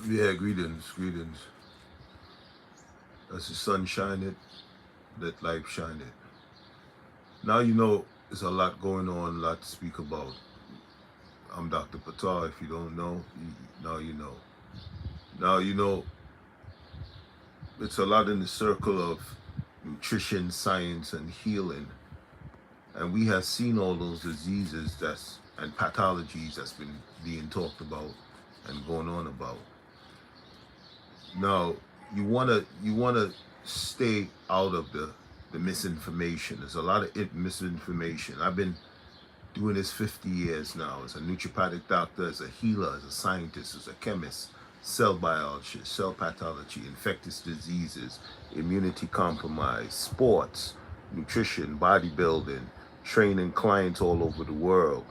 Yeah, greetings, greetings. As the sun shineth, let light shine it. Now you know there's a lot going on, a lot to speak about. I'm Dr. Patar. If you don't know, now you know. Now you know it's a lot in the circle of nutrition, science, and healing. And we have seen all those diseases that's and pathologies that's been being talked about and going on about. Now you wanna stay out of the misinformation. There's a lot of misinformation. I've been doing this 50 years now as a naturopathic doctor, as a healer, as a scientist, as a chemist, cell biologist, cell pathology, infectious diseases, immunity compromise, sports, nutrition, bodybuilding, training clients all over the world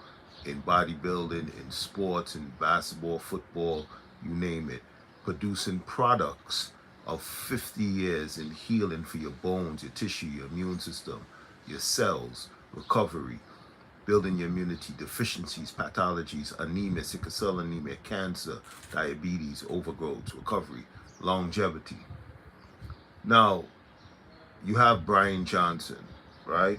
in bodybuilding, in sports, in basketball, football, you name it, producing products of 50 years in healing for your bones, your tissue, your immune system, your cells, recovery, building your immunity, deficiencies, pathologies, anemia, sickle cell anemia, cancer, diabetes, overgrowth, recovery, longevity. Now, you have Bryan Johnson, right?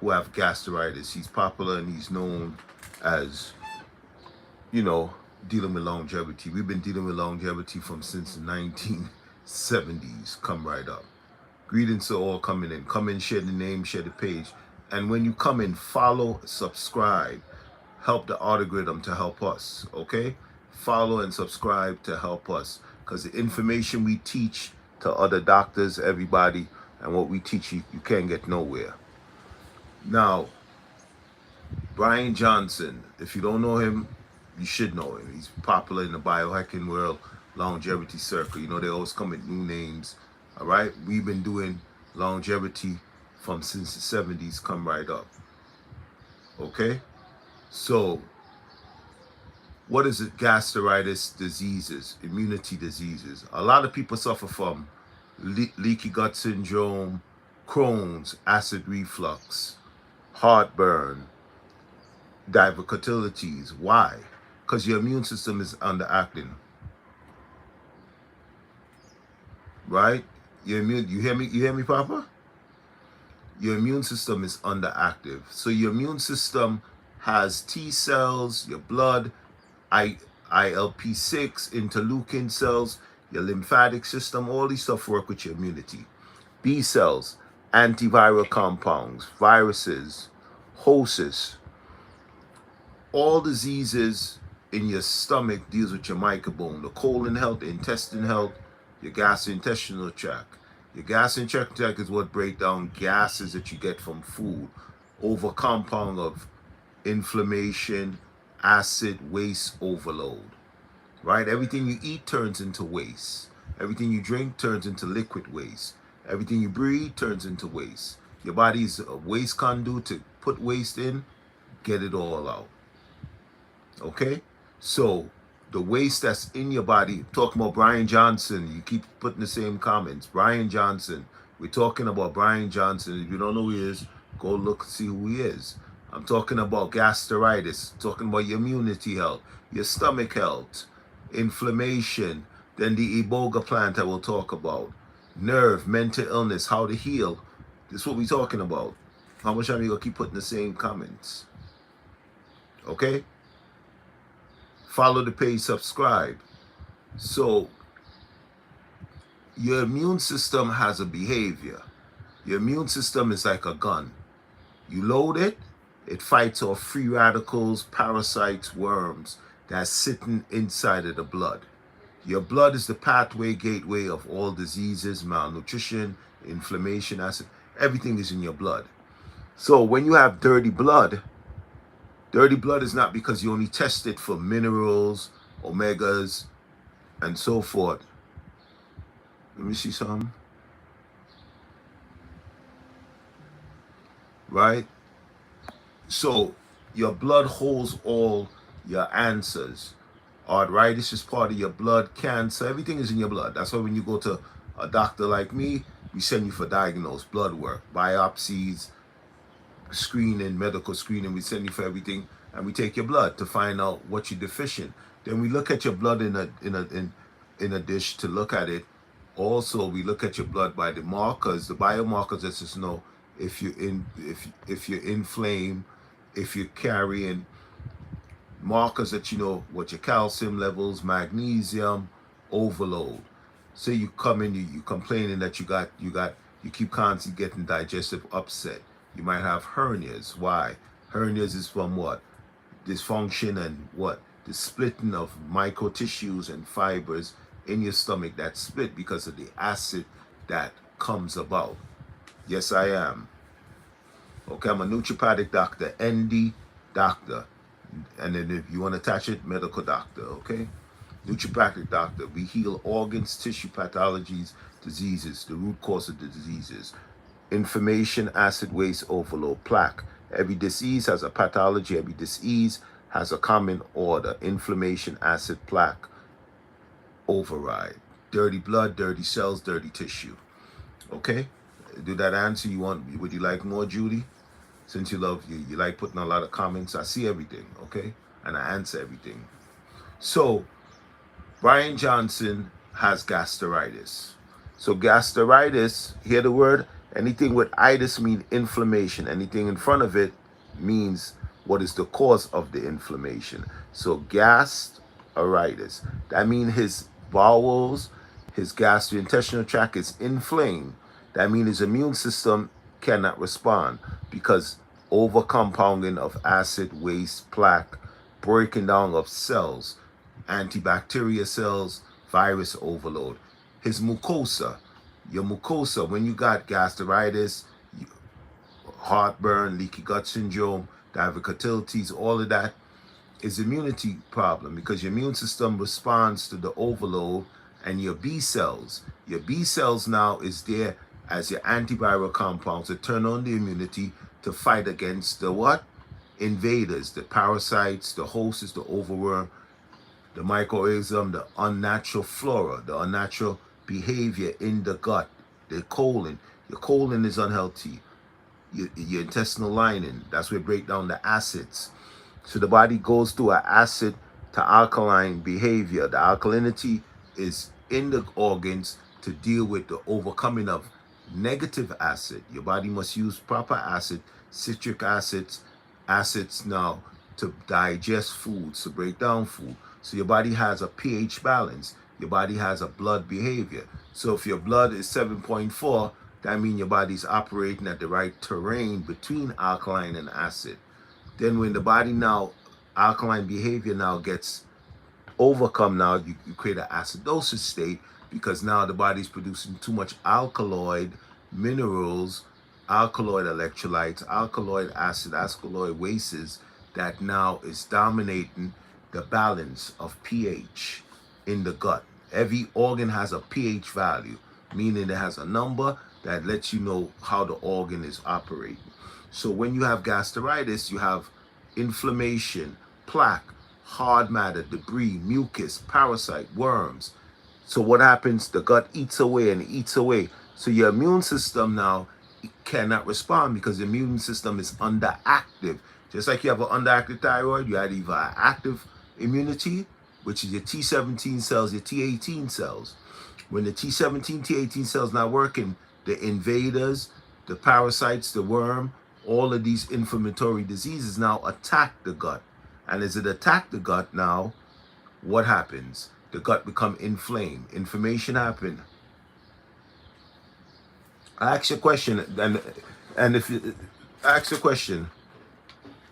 Who have gastritis. He's popular and he's known as, you know, dealing with longevity. We've been dealing with longevity from since the 1970s. Come right up. Greetings to all coming in. Come in, share the name, share the page. And when you come in, follow, subscribe. Help the algorithm to help us, okay? Follow and subscribe to help us. Because the information we teach to other doctors, everybody, and what we teach you, you can't get nowhere. Now, Bryan Johnson, if you don't know him, you should know him. He's popular in the biohacking world, longevity circle. You know, they always come with new names. All right? We've been doing longevity from since the 70s, come right up. Okay? So, what is it? Gastritis diseases, immunity diseases. A lot of people suffer from leaky gut syndrome, Crohn's, acid reflux, heartburn, diverticulitis. Why? Because your immune system is underacting, right? Your immune, you hear me? You hear me, Papa? Your immune system is underactive. So your immune system has T cells, your blood, ILP6, interleukin cells, your lymphatic system, all these stuff work with your immunity. B cells, antiviral compounds, viruses, hosts, all diseases in your stomach deals with your microbiome, the colon health, the intestine health, your gastrointestinal tract. Your gastrointestinal tract is what breaks down gases that you get from food over compound of inflammation, acid, waste overload. Right? Everything you eat turns into waste. Everything you drink turns into liquid waste. Everything you breathe turns into waste. Your body's a waste conduit to put waste in, get it all out. Okay? So, the waste that's in your body, talking about Bryan Johnson, you keep putting the same comments. Bryan Johnson, we're talking about Bryan Johnson. If you don't know who he is, go look, see who he is. I'm talking about gastritis, talking about your immunity health, your stomach health, inflammation, then the iboga plant I will talk about, nerve, mental illness, how to heal. This is what we're talking about. How much time you gonna keep putting the same comments? Okay? Follow the page, subscribe. So, your immune system has a behavior. Your immune system is like a gun. You load it, it fights off free radicals, parasites, worms that's sitting inside of the blood. Your blood is the pathway, gateway of all diseases, malnutrition, inflammation, acid. Everything is in your blood. So when you have dirty blood is not because you only test it for minerals, omegas, and so forth. Let me see some. Right? So your blood holds all your answers. Arthritis is part of your blood, cancer, everything is in your blood. That's why when you go to a doctor like me, we send you for diagnose, blood work, biopsies, screening, medical screening. We send you for everything, and we take your blood to find out what you're deficient. Then we look at your blood in in a dish to look at it. Also, we look at your blood by the markers, the biomarkers that just know if you if you're inflamed, if you're carrying markers that you know what your calcium levels, magnesium, overload. Say you come in, you complaining that you keep constantly getting digestive upset. You might have hernias. Why? Hernias is from what? Dysfunction and what? The splitting of micro tissues and fibers in your stomach that split because of the acid that comes about. Yes, I am. Okay, I'm a naturopathic doctor, ND doctor. And then if you want to attach it, medical doctor, okay? Naturopathic doctor. We heal organs, tissue pathologies, diseases, the root cause of the diseases. Inflammation, acid, waste, overload, plaque. Every disease has a pathology. Every disease has a common order. Inflammation, acid, plaque, override. Dirty blood, dirty cells, dirty tissue. Okay? Do that answer you want? Would you like more, Judy? Since you like putting a lot of comments, I see everything, okay? And I answer everything. So, Bryan Johnson has gastritis. So gastritis, hear the word? Anything with itis means inflammation. Anything in front of it means what is the cause of the inflammation. So gastritis. That means his bowels, his gastrointestinal tract is inflamed. That means his immune system cannot respond because overcompounding of acid, waste, plaque, breaking down of cells, antibacterial cells, virus overload. His mucosa, your mucosa, when you got gastritis, heartburn, leaky gut syndrome, diverticulitis, all of that is immunity problem because your immune system responds to the overload and your B cells. Your B cells now is there as your antiviral compounds to turn on the immunity to fight against the what? Invaders, the parasites, the hosts, the overworm, the microorganism, the unnatural flora, the unnatural behavior in the gut, the colon. Your colon is unhealthy. Your intestinal lining, that's where you break down the acids. So the body goes through an acid to alkaline behavior. The alkalinity is in the organs to deal with the overcoming of negative acid. Your body must use proper acid, citric acids now to digest foods, to break down food. So your body has a pH balance. Your body has a blood behavior. So if your blood is 7.4, that means your body's operating at the right terrain between alkaline and acid. Then when the body now, alkaline behavior now gets overcome, now you create an acidosis state because now the body's producing too much alkaloid minerals, alkaloid electrolytes, alkaloid acid, alkaloid wastes that now is dominating the balance of pH in the gut. Every organ has a pH value, meaning it has a number that lets you know how the organ is operating. So when you have gastritis, you have inflammation, plaque, hard matter, debris, mucus, parasite, worms. So what happens? The gut eats away and eats away. So your immune system now cannot respond because the immune system is underactive. Just like you have an underactive thyroid, you have either an active immunity, which is your T17 cells, your T18 cells. When the T17, T18 cells not working, the invaders, the parasites, the worm, all of these inflammatory diseases now attack the gut. And as it attacks the gut now, what happens? The gut become inflamed. Inflammation happen. I ask you a question, and if you ask a question,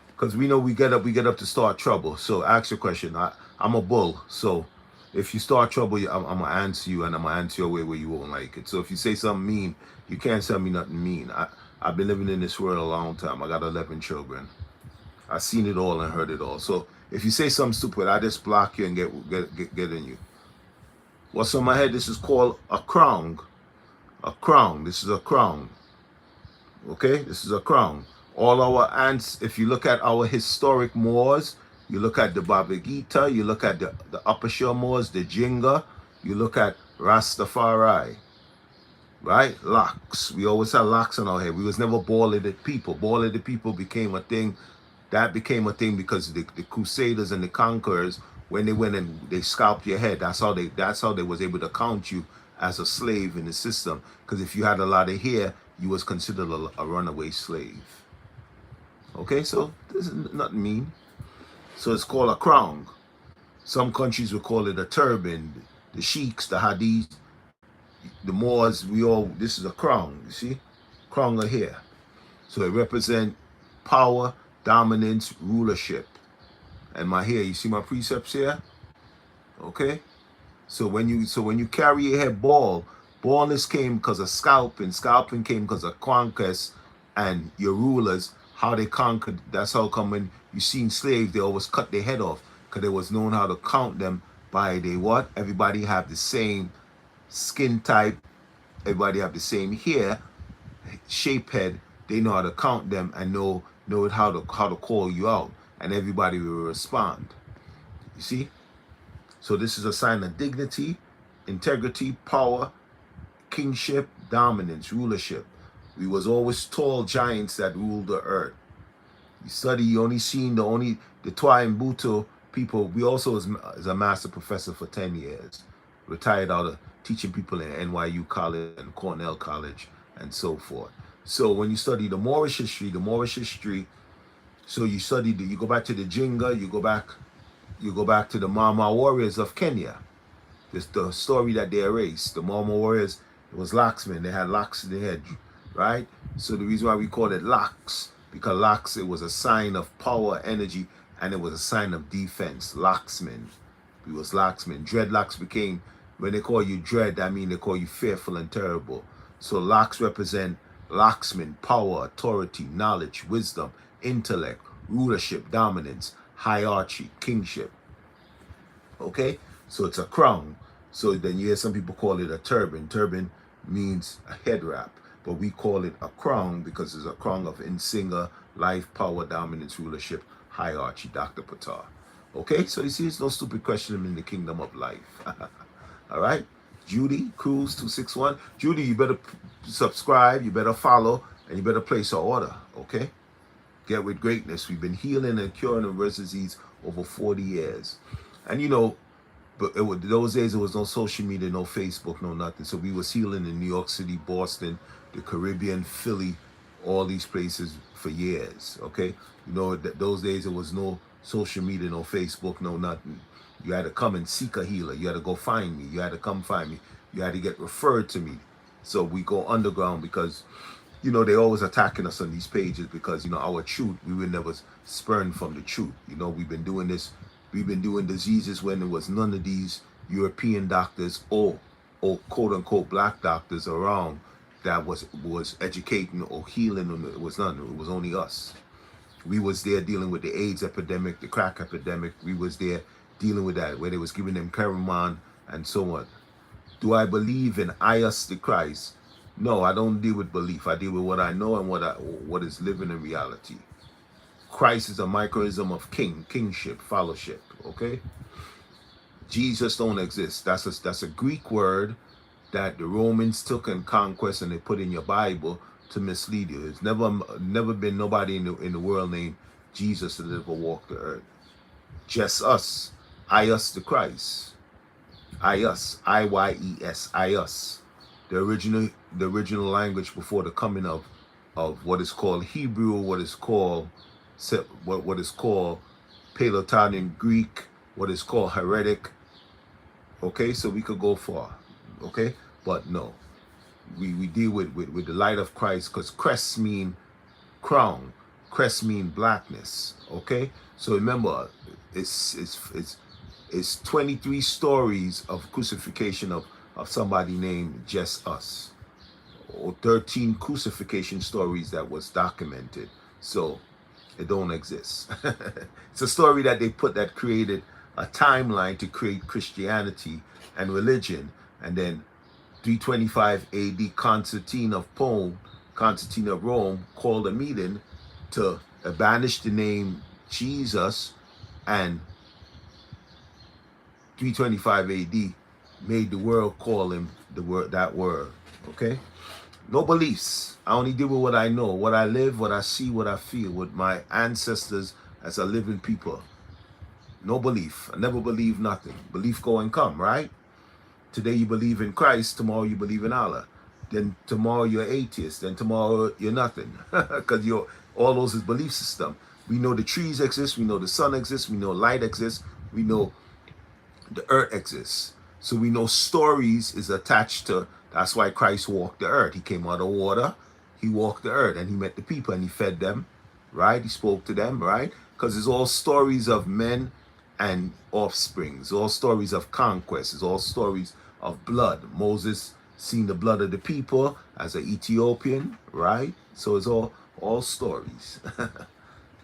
because we know we get up to start trouble. So ask your question. I'm a bull, so if you start trouble, I'm gonna answer you, and I'm gonna answer your way where you won't like it. So if you say something mean, you can't tell me nothing mean. I've been living in this world a long time. I got 11 children. I've seen it all and heard it all. So if you say something stupid, I just block you and get in you. What's on my head? This is called a crown. A crown. This is a crown. Okay? This is a crown. All our ants, if you look at our historic Moors, you look at the Baba Gita, you look at the Upper Shore Moors, the Jinga, you look at Rastafari. Right? Locks. We always had locks on our head. We was never bald-headed people. Bald-headed people became a thing. That became a thing because the Crusaders and the conquerors when they went and they scalped your head, that's how they was able to count you as a slave in the system. Because if you had a lot of hair, you was considered a runaway slave. Okay, so this is nothing mean. So it's called a crown. Some countries would call it a turban. The sheiks, the hadiths, the Moors, this is a crown, you see? Crown of hair. So it represents power, dominance, rulership. And my hair, you see my precepts here? Okay? So when you carry your hair bald, baldness came because of scalping. Scalping came because of conquest, and your rulers, how they conquered. That's how come when you seen slaves, they always cut their head off, because they was known how to count them by they what? Everybody have the same skin type, everybody have the same hair, shape head. They know how to count them and know how to call you out, and everybody will respond. You see? So this is a sign of dignity, integrity, power, kingship, dominance, rulership. We was always tall giants that ruled the earth. You study, you only seen the Twa and Buto people. We also was a master professor for 10 years. Retired out of teaching people in NYU College and Cornell College and so forth. So when you study the Moorish history, so you study, you go back to the Jinga, you go back to the Mama warriors of Kenya. It's the story that they erased. The Mama warriors, it was Laxmen. They had locks in their head, right? So the reason why we call it locks, because locks, it was a sign of power, energy, and it was a sign of defense. Laxmen. It was Laxmen. Dreadlocks became, when they call you dread, I mean they call you fearful and terrible. So locks represent Laxmen, power, authority, knowledge, wisdom, intellect, rulership, dominance, hierarchy, kingship. Okay? So it's a crown. So then you hear some people call it a turban. Turban means a head wrap, but we call it a crown because it's a crown of Insinga, life, power, dominance, rulership, hierarchy, Dr. Patar. Okay? So you see, it's no stupid question in the kingdom of life. All right? Judy, Cruz 261. Judy, you better subscribe, you better follow, and you better place an order. Okay? Get with greatness. We've been healing and curing the reverse disease over 40 years. And you know, but those days there was no social media, no Facebook, no nothing. So we was healing in New York City, Boston, the Caribbean, Philly, all these places for years. Okay? You know, those days there was no social media, no Facebook, no nothing. You had to come and seek a healer. You had to go find me. You had to come find me. You had to get referred to me. So we go underground because, you know, they always attacking us on these pages because, you know, our truth, we were never spurned from the truth. You know, we've been doing this. We've been doing diseases when there was none of these European doctors or quote unquote black doctors around that was educating or healing. It was none. It was only us. We was there dealing with the AIDS epidemic, the crack epidemic. We was there dealing with that, where they was giving them Karaman and so on. Do I believe in us the Christ? No, I don't deal with belief. I deal with what I know and what is living in reality. Christ is a microism of kingship, fellowship. Okay, Jesus don't exist. That's a Greek word that the Romans took in conquest and they put in your Bible to mislead you. There's never been nobody in the world named Jesus that ever walked the earth. Just us. Us the Christ. Us. I-Y-E-S. Us. The original language before the coming of what is called Hebrew, what is called Paleo-Italian Greek, what is called heretic. Okay, so we could go far. Okay, but no, we deal with the light of Christ, because crests mean crown, crests mean blackness. Okay, so remember, it's 23 stories of crucifixion of somebody named just us, or 13 crucifixion stories that was documented. So it don't exist. It's a story that they put that created a timeline to create Christianity and religion. And then 325 AD, Constantine of Rome called a meeting to banish the name Jesus, and 325 AD made the world call him that word. Okay? No beliefs. I only deal with what I know, what I live, what I see, what I feel, with my ancestors as a living people. No belief. I never believe nothing. Belief go and come, right? Today you believe in Christ, tomorrow you believe in Allah. Then tomorrow you're atheist, then tomorrow you're nothing. Because you're all those is belief system. We know the trees exist, we know the sun exists, we know light exists, we know the earth exists. So we know stories is attached to, that's why Christ walked the earth. He came out of water, he walked the earth, and he met the people and he fed them, right? He spoke to them, right? Because it's all stories of men and offspring. It's all stories of conquest. It's all stories of blood. Moses seen the blood of the people as an Ethiopian, right? So it's all stories.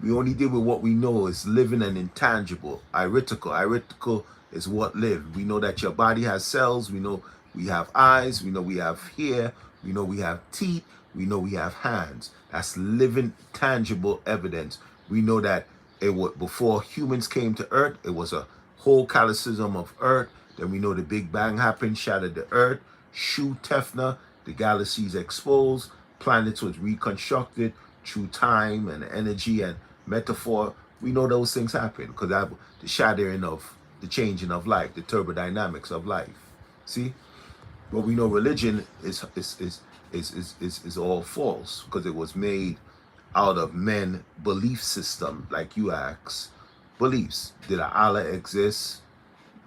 We only deal with what we know is living and intangible. Iritical. Iritical is what live. We know that your body has cells. We know we have eyes. We know we have hair. We know we have teeth. We know we have hands. That's living, tangible evidence. We know that it was before humans came to Earth. It was a whole cataclysm of Earth. Then we know the Big Bang happened, shattered the Earth, Shu Tefna, the galaxies exposed, planets was reconstructed through time and energy and metaphor. We know those things happen because the shattering of the changing of life, the turbodynamics of life. See, but we know religion is all false because it was made out of men belief system, like you ask, beliefs. Did Allah exist?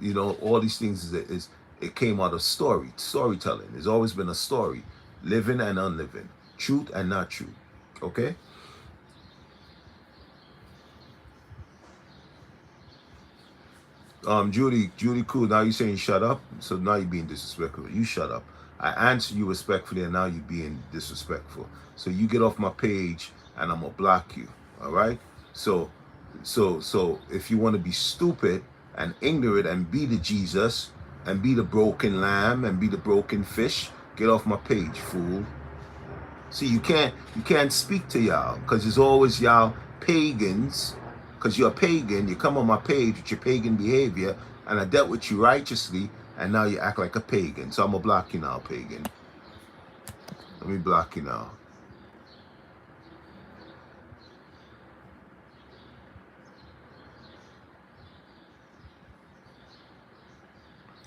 You know, all these things is it came out of storytelling. There's always been a story, living and unliving, truth and not truth. Okay. Judy cool. Now you're saying shut up. So now you're being disrespectful. You shut up. I answered you respectfully, and now you're being disrespectful. So you get off my page, and I'm gonna block you. All right. So if you want to be stupid and ignorant and be the Jesus and be the broken lamb and be the broken fish, get off my page, fool. See, you can't speak to y'all because it's always y'all pagans. Because you're a pagan, you come on my page with your pagan behavior, and I dealt with you righteously, and now you act like a pagan. So I'm gonna block you now, pagan. Let me block you now.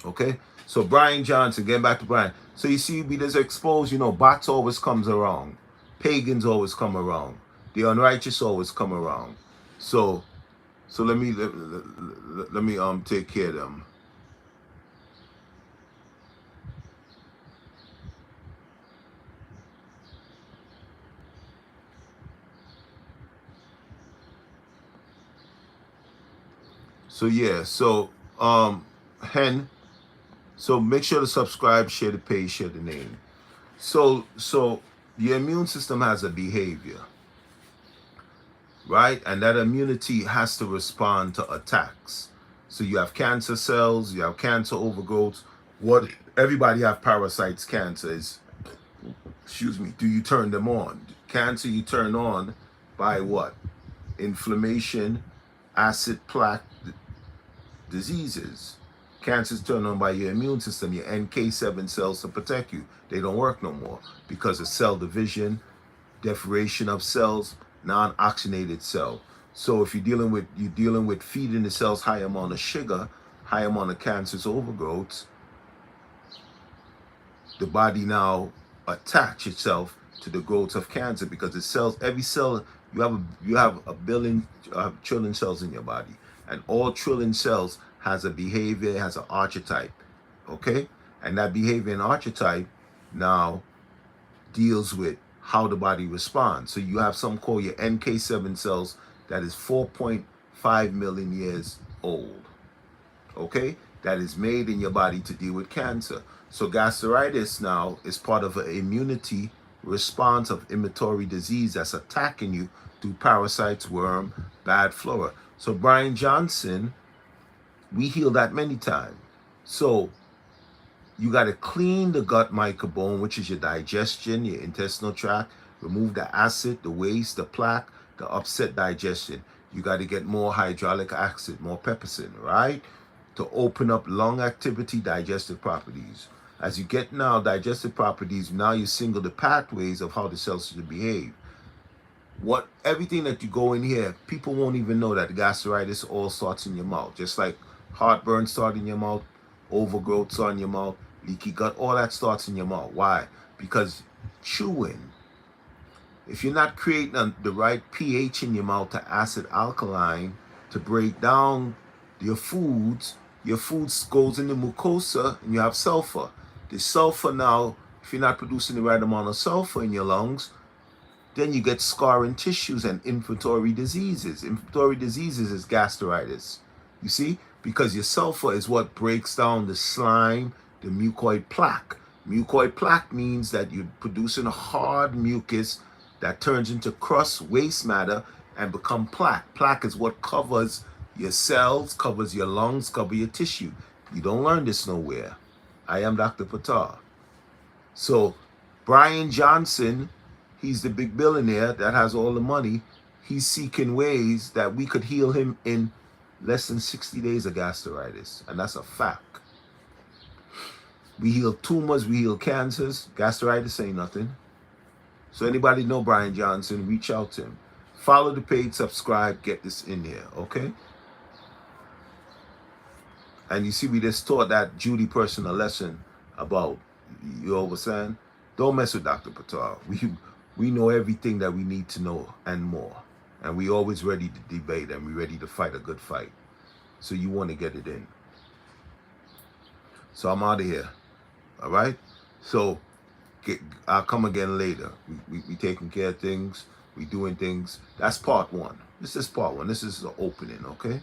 Okay, so Bryan Johnson, getting back to Bryan. So you see, we just exposed, you know, bots always comes around. Pagans always come around. The unrighteous always come around. So let me take care of them. So yeah, so Hen, so make sure to subscribe, share the page, share the name. So your immune system has a behavior, right? And that immunity has to respond to attacks. So you have cancer cells, you have cancer overgrowths. What everybody have parasites, cancer is, excuse me, do you turn them on? Cancer you turn on by what? Inflammation, acid plaque diseases. Cancer is turned on by your immune system, your NK7 cells to protect you. They don't work no more because of cell division, differentiation of cells, non-oxygenated cell. So if you're dealing with feeding the cells high amount of sugar, high amount of cancerous overgrowths, the body now attach itself to the growth of cancer because the cells, every cell, you have a billion, trillion cells in your body, and all trillion cells has a behavior, has an archetype, okay? And that behavior and archetype now deals with how the body responds. So you have something called your NK7 cells that is 4.5 million years old, okay? That is made in your body to deal with cancer. So gastritis now is part of an immunity response of inflammatory disease that's attacking you through parasites, worm, bad flora. So Bryan Johnson, we heal that many times. So you got to clean the gut microbiome, which is your digestion, your intestinal tract, remove the acid, the waste, the plaque, the upset digestion. You got to get more hydraulic acid, more pepsin, right? To open up lung activity, digestive properties. As you get now digestive properties, now you single the pathways of how the cells should behave. Everything that you go in here, people won't even know that the gastritis all starts in your mouth. Just like heartburn starts in your mouth, overgrowth starts in your mouth, leaky gut, all that starts in your mouth. Why? Because chewing, if you're not creating the right pH in your mouth to acid alkaline to break down your foods goes in the mucosa and you have sulfur. The sulfur now, if you're not producing the right amount of sulfur in your lungs, then you get scarring tissues and inflammatory diseases. Inflammatory diseases is gastritis. You see? Because your sulfur is what breaks down the slime, the mucoid plaque. Mucoid plaque means that you're producing a hard mucus that turns into crust, waste matter, and become plaque. Plaque is what covers your cells, covers your lungs, covers your tissue. You don't learn this nowhere. I am Dr. Patar. So, Bryan Johnson, he's the big billionaire that has all the money. He's seeking ways that we could heal him in less than 60 days of gastritis. And that's a fact. We heal tumors, we heal cancers. Gastritis ain't nothing. So anybody know Bryan Johnson, reach out to him. Follow the page, subscribe, get this in here, okay? And you see, we just taught that Judy person a lesson about, you know what I'm saying? Don't mess with Dr. Patar. We know everything that we need to know and more. And we always ready to debate and we ready to fight a good fight. So you want to get it in. So I'm out of here. All right? So I'll come again later. We taking care of things. We doing things. That's part one. This is part one. This is the opening, okay?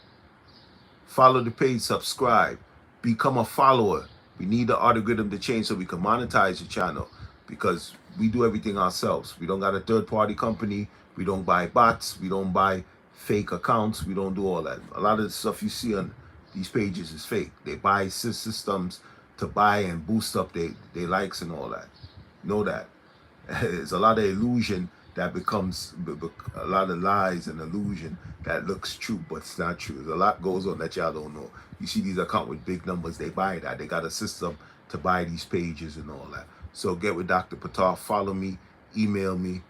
Follow the page, subscribe, become a follower. We need the algorithm to change so we can monetize the channel because we do everything ourselves. We don't got a third-party company. We don't buy bots. We don't buy fake accounts. We don't do all that. A lot of the stuff you see on these pages is fake. They buy systems to buy and boost up their likes and all that. Know that. There's a lot of illusion that becomes a lot of lies and illusion that looks true, but it's not true. There's a lot goes on that y'all don't know. You see these accounts with big numbers, they buy that. They got a system to buy these pages and all that. So get with Dr. Patar, follow me, email me,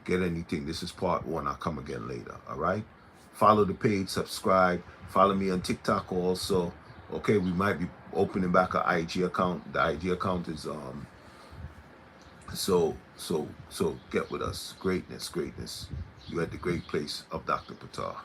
get anything. This is part one. I'll come again later, all right? Follow the page, subscribe, follow me on TikTok also. Okay, we might be opening back an IG account. The IG account is so get with us. Greatness. You're at the great place of Dr. Patar.